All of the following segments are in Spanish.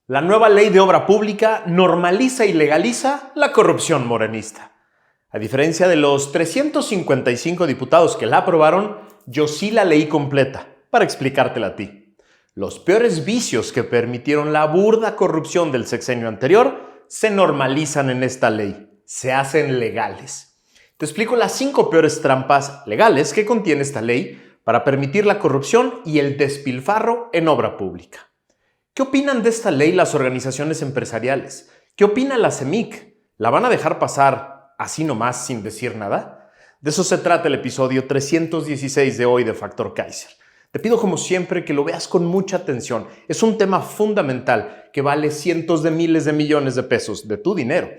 La nueva ley de obra pública normaliza y legaliza la corrupción morenista. A diferencia de los 355 diputados que la aprobaron, yo sí la leí completa para explicártela a ti. Los peores vicios que permitieron la burda corrupción del sexenio anterior se normalizan en esta ley, se hacen legales. Te explico las 5 peores trampas legales que contiene esta ley para permitir la corrupción y el despilfarro en obra pública. ¿Qué opinan de esta ley las organizaciones empresariales? ¿Qué opina la CEMIC? ¿La van a dejar pasar así nomás sin decir nada? De eso se trata el episodio 316 de hoy de Factor Kaiser. Te pido como siempre que lo veas con mucha atención. Es un tema fundamental que vale cientos de miles de millones de pesos de tu dinero.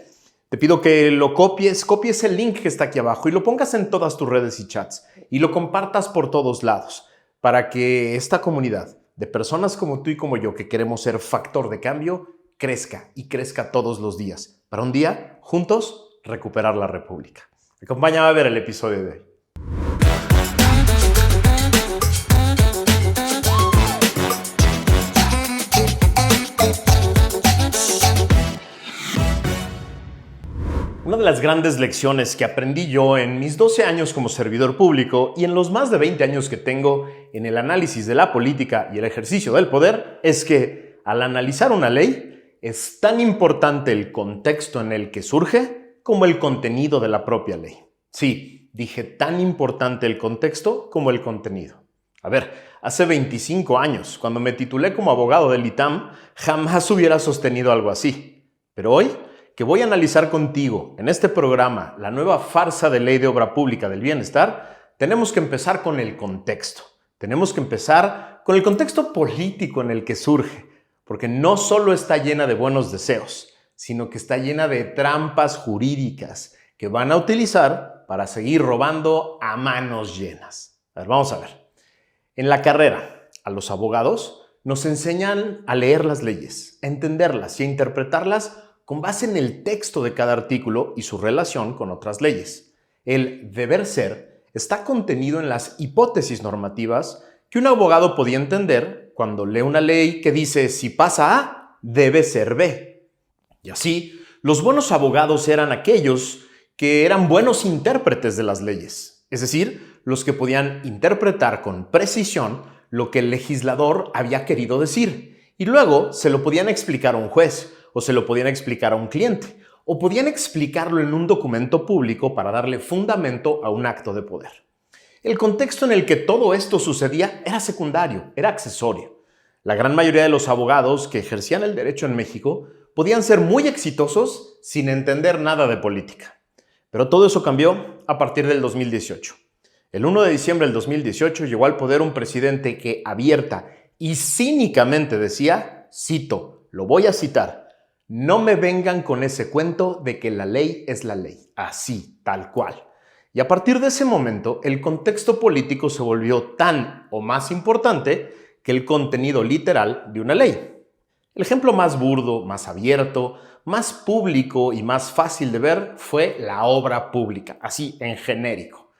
Te pido que lo copies el link que está aquí abajo y lo pongas en todas tus redes y chats y lo compartas por todos lados para que esta comunidad de personas como tú y como yo que queremos ser factor de cambio crezca y crezca todos los días para un día, juntos, recuperar la República. Acompáñame a ver el episodio de hoy. Una de las grandes lecciones que aprendí yo en mis 12 años como servidor público y en los más de 20 años que tengo en el análisis de la política y el ejercicio del poder es que al analizar una ley es tan importante el contexto en el que surge como el contenido de la propia ley. Sí, dije tan importante el contexto como el contenido. A ver, hace 25 años, cuando me titulé como abogado del ITAM, jamás hubiera sostenido algo así. Pero hoy, que voy a analizar contigo en este programa la nueva farsa de ley de obra pública del bienestar, tenemos que empezar con el contexto. Tenemos que empezar con el contexto político en el que surge, porque no solo está llena de buenos deseos, sino que está llena de trampas jurídicas que van a utilizar para seguir robando a manos llenas. A ver, vamos a ver. En la carrera, a los abogados nos enseñan a leer las leyes, a entenderlas y a interpretarlas con base en el texto de cada artículo y su relación con otras leyes. El deber ser está contenido en las hipótesis normativas que un abogado podía entender cuando lee una ley que dice si pasa A, debe ser B. Y así, los buenos abogados eran aquellos que eran buenos intérpretes de las leyes, es decir, los que podían interpretar con precisión lo que el legislador había querido decir y luego se lo podían explicar a un juez o se lo podían explicar a un cliente, o podían explicarlo en un documento público para darle fundamento a un acto de poder. El contexto en el que todo esto sucedía era secundario, era accesorio. La gran mayoría de los abogados que ejercían el derecho en México podían ser muy exitosos sin entender nada de política. Pero todo eso cambió a partir del 2018. El 1 de diciembre del 2018 llegó al poder un presidente que abierta y cínicamente decía, cito, lo voy a citar, no me vengan con ese cuento de que la ley es la ley, así, tal cual. Y a partir de ese momento, el contexto político se volvió tan o más importante que el contenido literal de una ley. El ejemplo más burdo, más abierto, más público y más fácil de ver fue la obra pública, así en genérico.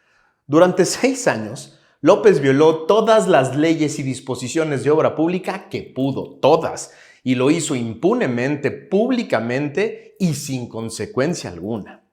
Durante 6 años, López violó todas las leyes y disposiciones de obra pública que pudo, todas, y lo hizo impunemente, públicamente y sin consecuencia alguna.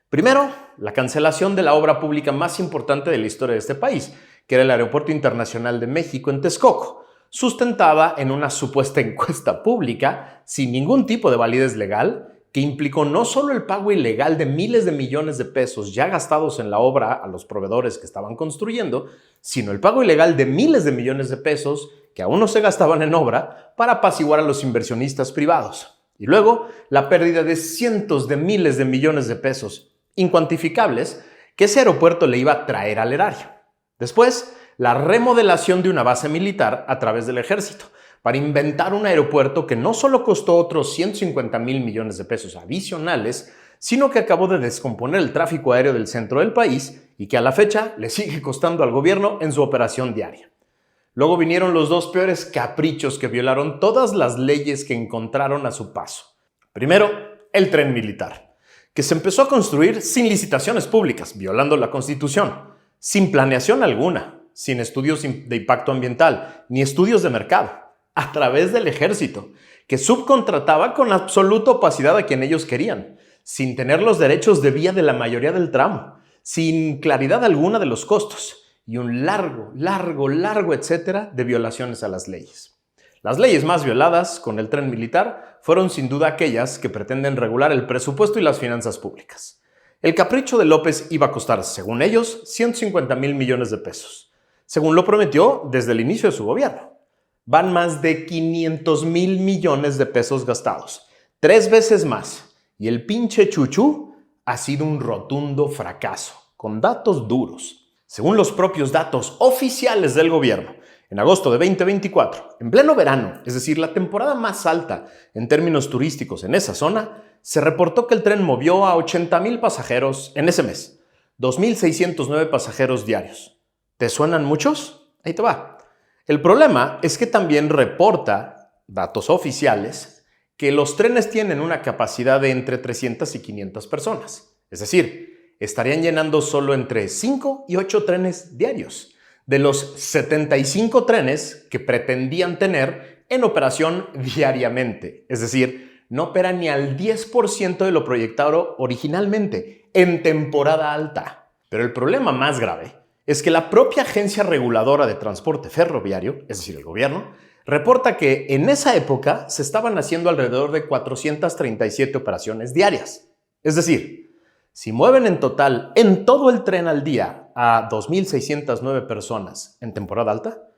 Primero, la cancelación de la obra pública más importante de la historia de este país, que era el Aeropuerto Internacional de México en Texcoco, sustentada en una supuesta encuesta pública sin ningún tipo de validez legal, que implicó no solo el pago ilegal de miles de millones de pesos ya gastados en la obra a los proveedores que estaban construyendo, sino el pago ilegal de miles de millones de pesos que aún no se gastaban en obra para apaciguar a los inversionistas privados. Y luego, la pérdida de cientos de miles de millones de pesos incuantificables que ese aeropuerto le iba a traer al erario. Después, la remodelación de una base militar a través del ejército para inventar un aeropuerto que no solo costó otros 150,000 millones de pesos adicionales, sino que acabó de descomponer el tráfico aéreo del centro del país y que a la fecha le sigue costando al gobierno en su operación diaria. Luego vinieron los 2 peores caprichos que violaron todas las leyes que encontraron a su paso. Primero, el tren militar, que se empezó a construir sin licitaciones públicas, violando la Constitución, sin planeación alguna, sin estudios de impacto ambiental, ni estudios de mercado, a través del ejército, que subcontrataba con absoluta opacidad a quien ellos querían, sin tener los derechos de vía de la mayoría del tramo, sin claridad alguna de los costos y un largo etcétera de violaciones a las leyes. Las leyes más violadas con el tren militar fueron sin duda aquellas que pretenden regular el presupuesto y las finanzas públicas. El capricho de López iba a costar, según ellos, 150,000 millones de pesos, según lo prometió desde el inicio de su gobierno. Van más de 500,000 millones de pesos gastados, 3 veces más, y el pinche chuchú ha sido un rotundo fracaso, con datos duros. Según los propios datos oficiales del gobierno, en agosto de 2024, en pleno verano, es decir, la temporada más alta en términos turísticos en esa zona, se reportó que el tren movió a 80,000 pasajeros en ese mes, 2,609 pasajeros diarios. ¿Te suenan muchos? Ahí te va. El problema es que también reporta, datos oficiales, que los trenes tienen una capacidad de entre 300 y 500 personas. Es decir, estarían llenando solo entre 5 y 8 trenes diarios, de los 75 trenes que pretendían tener en operación diariamente. Es decir, no operan ni al 10% de lo proyectado originalmente, en temporada alta. Pero el problema más grave es que la propia Agencia Reguladora de Transporte Ferroviario, es decir, el gobierno, reporta que en esa época se estaban haciendo alrededor de 437 operaciones diarias. Es decir, si mueven en total en todo el tren al día a 2,609 personas en temporada alta,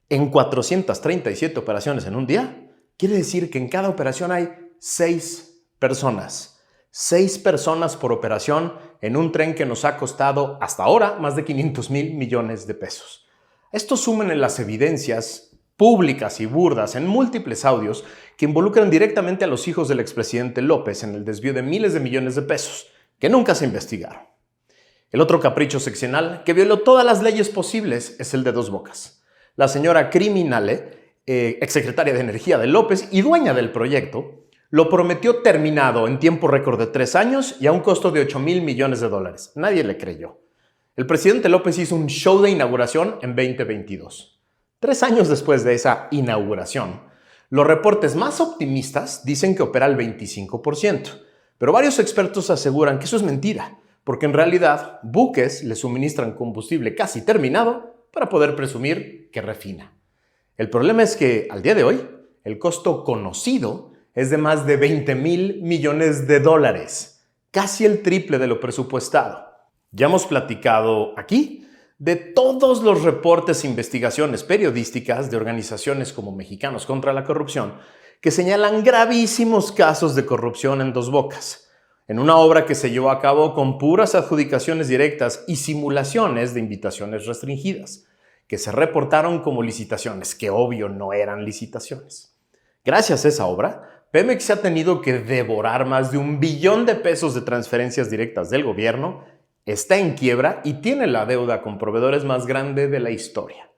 en 437 operaciones en un día, quiere decir que en cada operación hay 6 personas. 6 personas por operación en un tren que nos ha costado hasta ahora más de 500,000 millones de pesos. Esto sumen en las evidencias públicas y burdas en múltiples audios que involucran directamente a los hijos del expresidente López en el desvío de miles de millones de pesos, que nunca se investigaron. El otro capricho seccional que violó todas las leyes posibles es el de Dos Bocas. La señora Criminale, exsecretaria de Energía de López y dueña del proyecto, lo prometió terminado en tiempo récord de 3 años y a un costo de 8,000 millones de dólares. Nadie le creyó. El presidente López hizo un show de inauguración en 2022. 3 años después de esa inauguración, los reportes más optimistas dicen que opera al 25%, pero varios expertos aseguran que eso es mentira, porque en realidad buques le suministran combustible casi terminado para poder presumir que refina. El problema es que, al día de hoy, el costo conocido es de más de 20,000 millones de dólares, casi el triple de lo presupuestado. Ya hemos platicado aquí de todos los reportes e investigaciones periodísticas de organizaciones como Mexicanos contra la Corrupción que señalan gravísimos casos de corrupción en Dos Bocas, en una obra que se llevó a cabo con puras adjudicaciones directas y simulaciones de invitaciones restringidas, que se reportaron como licitaciones, que obvio no eran licitaciones. Gracias a esa obra, Pemex se ha tenido que devorar más de 1 billón de pesos de transferencias directas del gobierno, está en quiebra y tiene la deuda con proveedores más grande de la historia.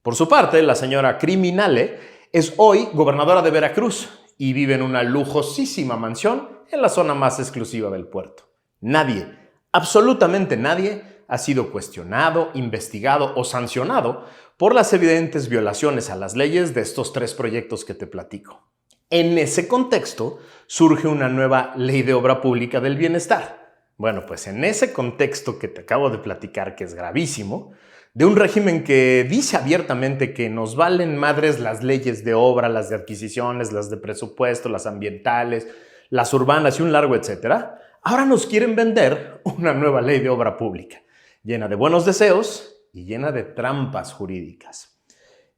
Por su parte, la señora Criminale es hoy gobernadora de Veracruz y vive en una lujosísima mansión en la zona más exclusiva del puerto. Nadie, absolutamente nadie, ha sido cuestionado, investigado o sancionado por las evidentes violaciones a las leyes de estos 3 proyectos que te platico. En ese contexto surge una nueva Ley de Obra Pública del Bienestar. Bueno, pues en ese contexto que te acabo de platicar, que es gravísimo, de un régimen que dice abiertamente que nos valen madres las leyes de obra, las de adquisiciones, las de presupuesto, las ambientales, las urbanas y un largo etcétera, ahora nos quieren vender una nueva Ley de Obra Pública, llena de buenos deseos y llena de trampas jurídicas.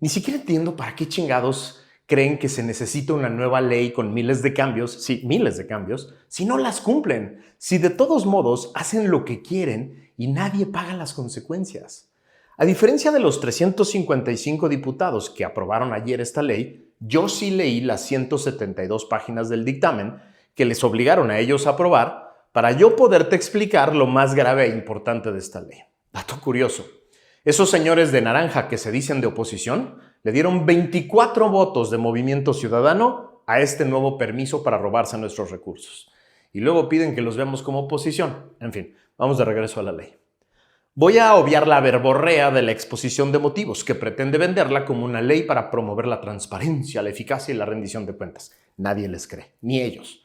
Ni siquiera entiendo para qué chingados creen que se necesita una nueva ley con miles de cambios, si no las cumplen, si de todos modos hacen lo que quieren y nadie paga las consecuencias. A diferencia de los 355 diputados que aprobaron ayer esta ley, yo sí leí las 172 páginas del dictamen que les obligaron a ellos a aprobar para yo poderte explicar lo más grave e importante de esta ley. Dato curioso. Esos señores de naranja que se dicen de oposición le dieron 24 votos de Movimiento Ciudadano a este nuevo permiso para robarse nuestros recursos. Y luego piden que los veamos como oposición. En fin, vamos de regreso a la ley. Voy a obviar la verborrea de la exposición de motivos que pretende venderla como una ley para promover la transparencia, la eficacia y la rendición de cuentas. Nadie les cree, ni ellos.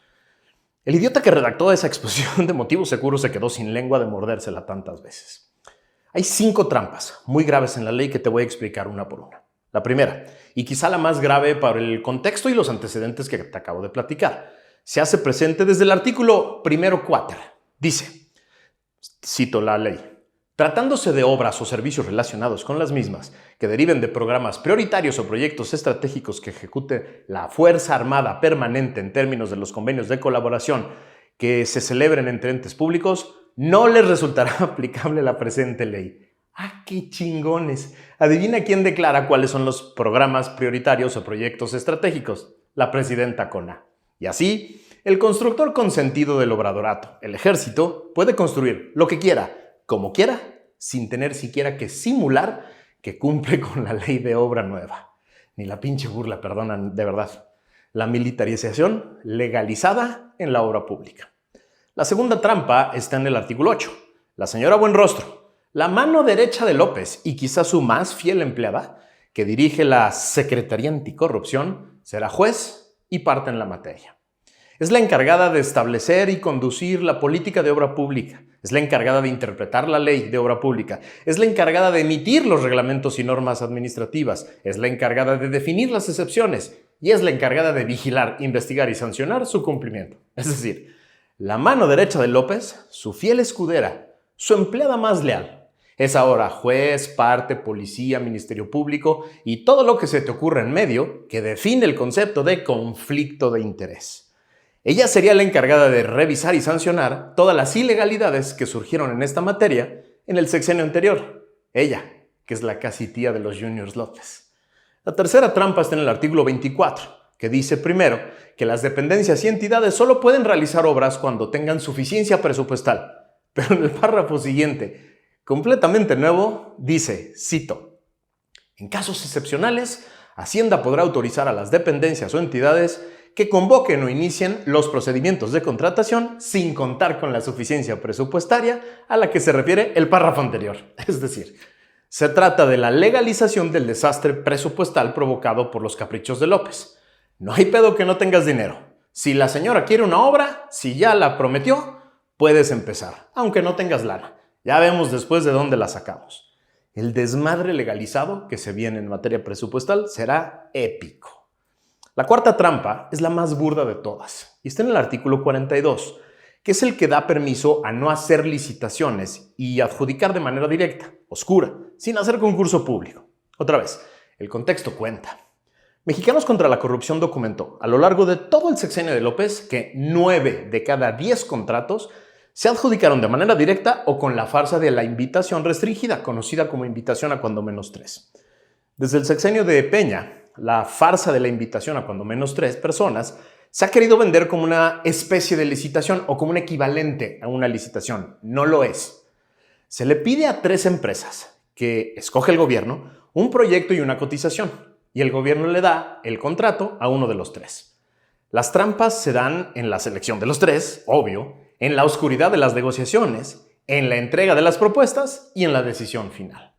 El idiota que redactó esa exposición de motivos seguro se quedó sin lengua de mordérsela tantas veces. Hay 5 trampas muy graves en la ley que te voy a explicar una por una. La primera, y quizá la más grave para el contexto y los antecedentes que te acabo de platicar, se hace presente desde el artículo primero quater. Dice, cito la ley, tratándose de obras o servicios relacionados con las mismas que deriven de programas prioritarios o proyectos estratégicos que ejecute la Fuerza Armada Permanente en términos de los convenios de colaboración que se celebren entre entes públicos, no les resultará aplicable la presente ley. ¡Ah, qué chingones! Adivina quién declara cuáles son los programas prioritarios o proyectos estratégicos. La presidenta CONA. Y así, el constructor consentido del obradorato, el ejército, puede construir lo que quiera, como quiera, sin tener siquiera que simular que cumple con la ley de obra nueva. Ni la pinche burla, perdonan, de verdad. La militarización legalizada en la obra pública. La segunda trampa está en el artículo 8. La señora Buenrostro, la mano derecha de López y quizás su más fiel empleada, que dirige la Secretaría Anticorrupción, será juez y parte en la materia. Es la encargada de establecer y conducir la política de obra pública. Es la encargada de interpretar la ley de obra pública. Es la encargada de emitir los reglamentos y normas administrativas. Es la encargada de definir las excepciones. Y es la encargada de vigilar, investigar y sancionar su cumplimiento. Es decir, la mano derecha de López, su fiel escudera, su empleada más leal. Es ahora juez, parte, policía, ministerio público y todo lo que se te ocurra en medio que define el concepto de conflicto de interés. Ella sería la encargada de revisar y sancionar todas las ilegalidades que surgieron en esta materia en el sexenio anterior. Ella, que es la casi tía de los Juniors López. La tercera trampa está en el artículo 24, que dice primero que las dependencias y entidades solo pueden realizar obras cuando tengan suficiencia presupuestal. Pero en el párrafo siguiente, completamente nuevo, dice, cito, en casos excepcionales, Hacienda podrá autorizar a las dependencias o entidades que convoquen o inicien los procedimientos de contratación sin contar con la suficiencia presupuestaria a la que se refiere el párrafo anterior. Es decir, se trata de la legalización del desastre presupuestal provocado por los caprichos de López. No hay pedo que no tengas dinero. Si la señora quiere una obra, si ya la prometió, puedes empezar, aunque no tengas lana. Ya vemos después de dónde la sacamos. El desmadre legalizado que se viene en materia presupuestal será épico. La cuarta trampa es la más burda de todas y está en el artículo 42, que es el que da permiso a no hacer licitaciones y adjudicar de manera directa, oscura, sin hacer concurso público. Otra vez, el contexto cuenta. Mexicanos contra la Corrupción documentó a lo largo de todo el sexenio de López que 9 de cada 10 contratos se adjudicaron de manera directa o con la farsa de la invitación restringida, conocida como invitación a cuando menos 3. Desde el sexenio de Peña, la farsa de la invitación a cuando menos 3 personas se ha querido vender como una especie de licitación o como un equivalente a una licitación. No lo es. Se le pide a 3 empresas que escoge el gobierno un proyecto y una cotización, y el gobierno le da el contrato a uno de los 3. Las trampas se dan en la selección de los 3, obvio, en la oscuridad de las negociaciones, en la entrega de las propuestas y en la decisión final.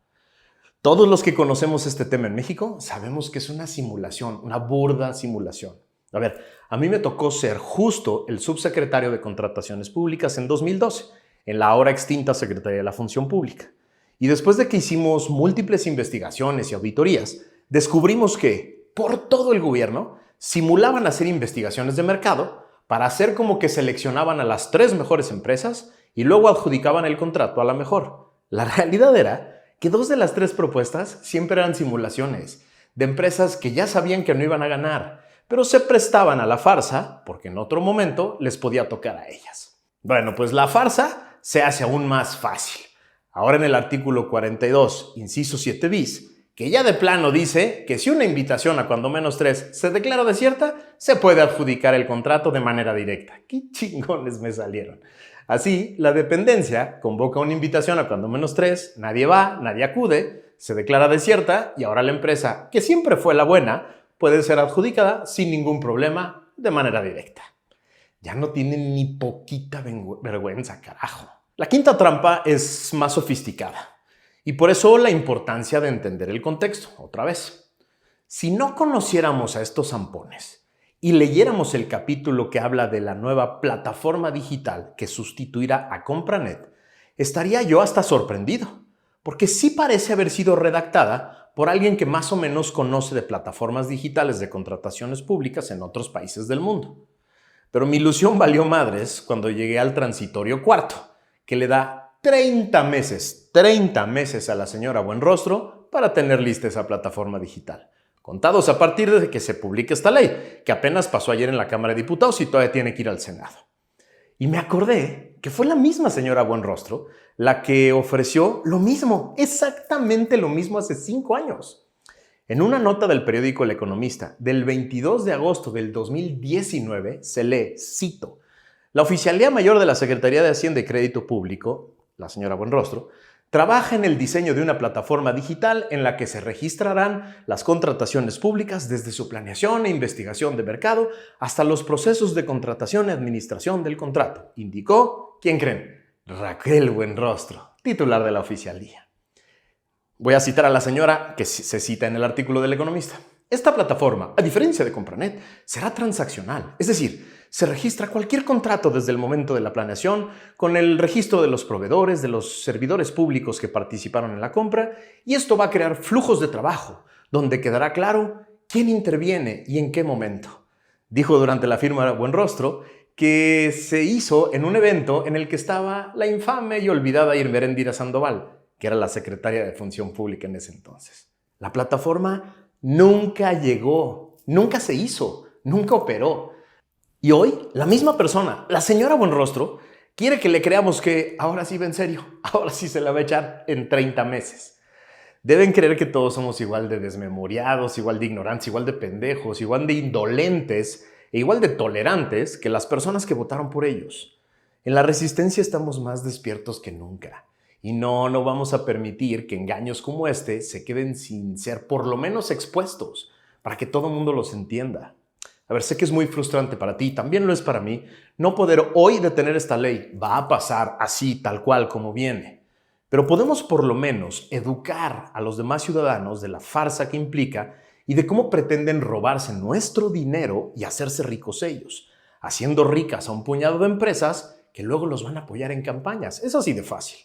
Todos los que conocemos este tema en México sabemos que es una simulación, una burda simulación. A ver, a mí me tocó ser justo el subsecretario de Contrataciones Públicas en 2012, en la ahora extinta Secretaría de la Función Pública. Y después de que hicimos múltiples investigaciones y auditorías, descubrimos que, por todo el gobierno, simulaban hacer investigaciones de mercado para hacer como que seleccionaban a las 3 mejores empresas y luego adjudicaban el contrato a la mejor. La realidad era que 2 de las 3 propuestas siempre eran simulaciones de empresas que ya sabían que no iban a ganar, pero se prestaban a la farsa porque en otro momento les podía tocar a ellas. Bueno, pues la farsa se hace aún más fácil. Ahora en el artículo 42, inciso 7 bis, que ya de plano dice que si una invitación a cuando menos 3 se declara desierta, se puede adjudicar el contrato de manera directa. ¡Qué chingones me salieron! Así, la dependencia convoca una invitación a cuando menos 3, nadie va, nadie acude, se declara desierta y ahora la empresa, que siempre fue la buena, puede ser adjudicada sin ningún problema de manera directa. Ya no tienen ni poquita vergüenza, carajo. La quinta trampa es más sofisticada. Y por eso la importancia de entender el contexto, otra vez. Si no conociéramos a estos zampones, y leyéramos el capítulo que habla de la nueva plataforma digital que sustituirá a Compranet, estaría yo hasta sorprendido, porque sí parece haber sido redactada por alguien que más o menos conoce de plataformas digitales de contrataciones públicas en otros países del mundo. Pero mi ilusión valió madres cuando llegué al transitorio cuarto, que le da 30 meses a la señora Buenrostro para tener lista esa plataforma digital. Contados a partir de que se publique esta ley, que apenas pasó ayer en la Cámara de Diputados y todavía tiene que ir al Senado. Y me acordé que fue la misma señora Buenrostro la que ofreció lo mismo, exactamente lo mismo hace 5 años. En una nota del periódico El Economista del 22 de agosto del 2019 se lee, cito, la Oficialía Mayor de la Secretaría de Hacienda y Crédito Público, la señora Buenrostro, trabaja en el diseño de una plataforma digital en la que se registrarán las contrataciones públicas desde su planeación e investigación de mercado hasta los procesos de contratación y administración del contrato, indicó, ¿quién creen? Raquel Buenrostro, titular de la Oficialía. Voy a citar a la señora que se cita en el artículo del Economista. Esta plataforma, a diferencia de Compranet, será transaccional, es decir, se registra cualquier contrato desde el momento de la planeación con el registro de los proveedores, de los servidores públicos que participaron en la compra, y esto va a crear flujos de trabajo, donde quedará claro quién interviene y en qué momento. Dijo durante la firma Buenrostro que se hizo en un evento en el que estaba la infame y olvidada Irmerendira Sandoval, que era la secretaria de Función Pública en ese entonces. La plataforma nunca llegó, nunca se hizo, nunca operó. Y hoy, la misma persona, la señora Buenrostro, quiere que le creamos que ahora sí va en serio, ahora sí se la va a echar en 30 meses. Deben creer que todos somos igual de desmemoriados, igual de ignorantes, igual de pendejos, igual de indolentes e igual de tolerantes que las personas que votaron por ellos. En la Resistencia estamos más despiertos que nunca. Y no vamos a permitir que engaños como este se queden sin ser por lo menos expuestos, para que todo el mundo los entienda. A ver, sé que es muy frustrante para ti, también lo es para mí, no poder hoy detener esta ley. Va a pasar así, tal cual, como viene. Pero podemos por lo menos educar a los demás ciudadanos de la farsa que implica y de cómo pretenden robarse nuestro dinero y hacerse ricos ellos, haciendo ricas a un puñado de empresas que luego los van a apoyar en campañas. Es así de fácil.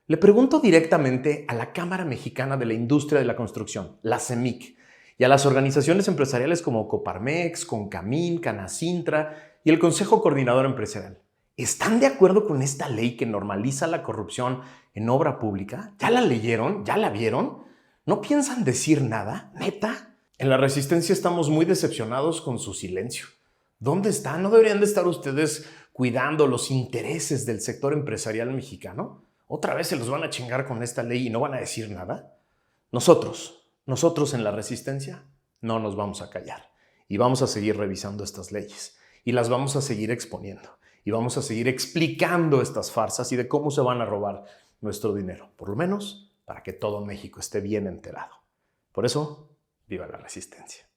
Le pregunto directamente a la Cámara Mexicana de la Industria de la Construcción, la CEMIC, y a las organizaciones empresariales como Coparmex, Concamín, Canacintra y el Consejo Coordinador Empresarial. ¿Están de acuerdo con esta ley que normaliza la corrupción en obra pública? ¿Ya la leyeron? ¿Ya la vieron? ¿No piensan decir nada? ¿Neta? En la Resistencia estamos muy decepcionados con su silencio. ¿Dónde están? ¿No deberían de estar ustedes cuidando los intereses del sector empresarial mexicano? ¿Otra vez se los van a chingar con esta ley y no van a decir nada? Nosotros en la Resistencia no nos vamos a callar y vamos a seguir revisando estas leyes y las vamos a seguir exponiendo y vamos a seguir explicando estas farsas y de cómo se van a robar nuestro dinero, por lo menos para que todo México esté bien enterado. Por eso, viva la Resistencia.